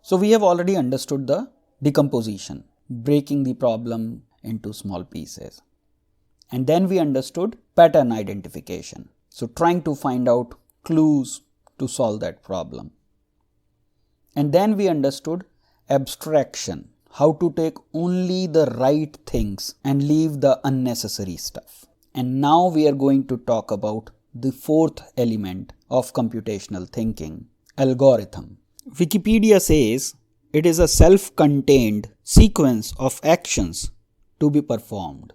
So we have already understood the decomposition, breaking the problem into small pieces. And then we understood pattern identification. So trying to find out clues to solve that problem. And then we understood abstraction, how to take only the right things and leave the unnecessary stuff. And now we are going to talk about the fourth element of computational thinking, algorithm. Wikipedia says it is a self-contained sequence of actions to be performed.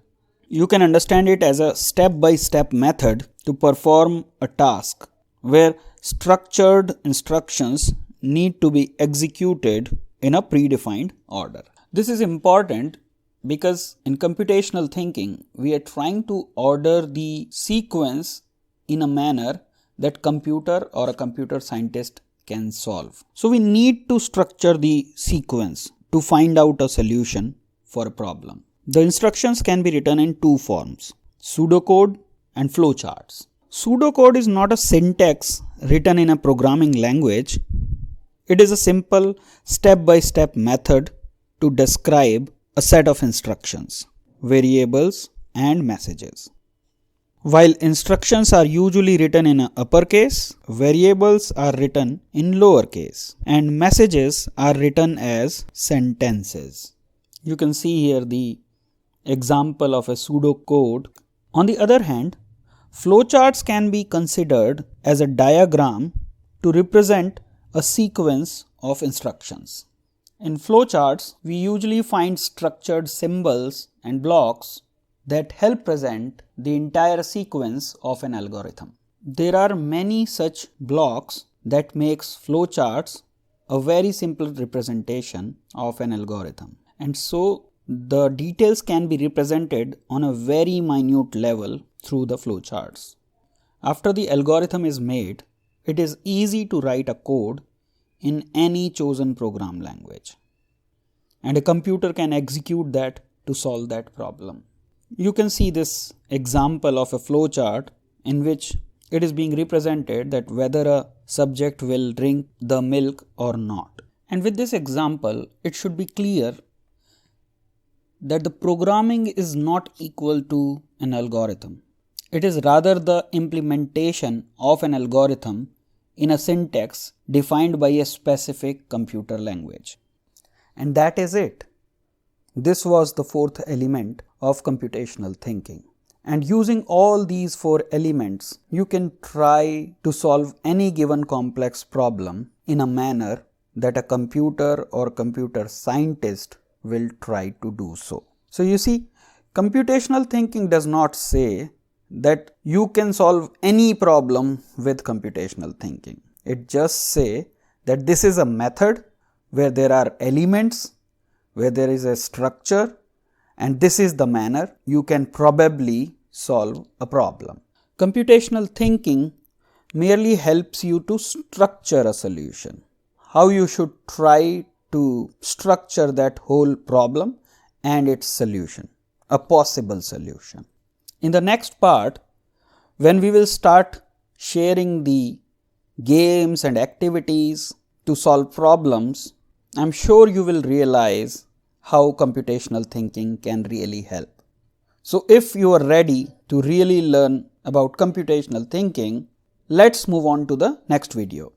You can understand it as a step-by-step method to perform a task where structured instructions need to be executed in a predefined order. This is important because in computational thinking, we are trying to order the sequence in a manner that computer or a computer scientist can solve. So we need to structure the sequence to find out a solution for a problem. The instructions can be written in two forms, pseudocode and flowcharts. Pseudocode is not a syntax written in a programming language. It is a simple step-by-step method to describe a set of instructions, variables and messages. While instructions are usually written in uppercase, variables are written in lowercase and messages are written as sentences. You can see here the example of a pseudocode. On the other hand, flowcharts can be considered as a diagram to represent a sequence of instructions. In flowcharts, we usually find structured symbols and blocks that help present the entire sequence of an algorithm. There are many such blocks that makes flowcharts a very simple representation of an algorithm. And so the details can be represented on a very minute level through the flowcharts. After the algorithm is made, it is easy to write a code in any chosen program language. And a computer can execute that to solve that problem. You can see this example of a flowchart in which it is being represented that whether a subject will drink the milk or not. And with this example, it should be clear that the programming is not equal to an algorithm. It is rather the implementation of an algorithm in a syntax defined by a specific computer language. And that is it. This was the fourth element of computational thinking. And using all these four elements, you can try to solve any given complex problem in a manner that a computer or computer scientist will try to do so. So you see, computational thinking does not say that you can solve any problem with computational thinking. It just says that this is a method where there are elements, where there is a structure, and this is the manner you can probably solve a problem. Computational thinking merely helps you to structure a solution, how you should try to structure that whole problem and its solution, a possible solution. In the next part, when we will start sharing the games and activities to solve problems, I'm sure you will realize how computational thinking can really help. So if you are ready to really learn about computational thinking, let's move on to the next video.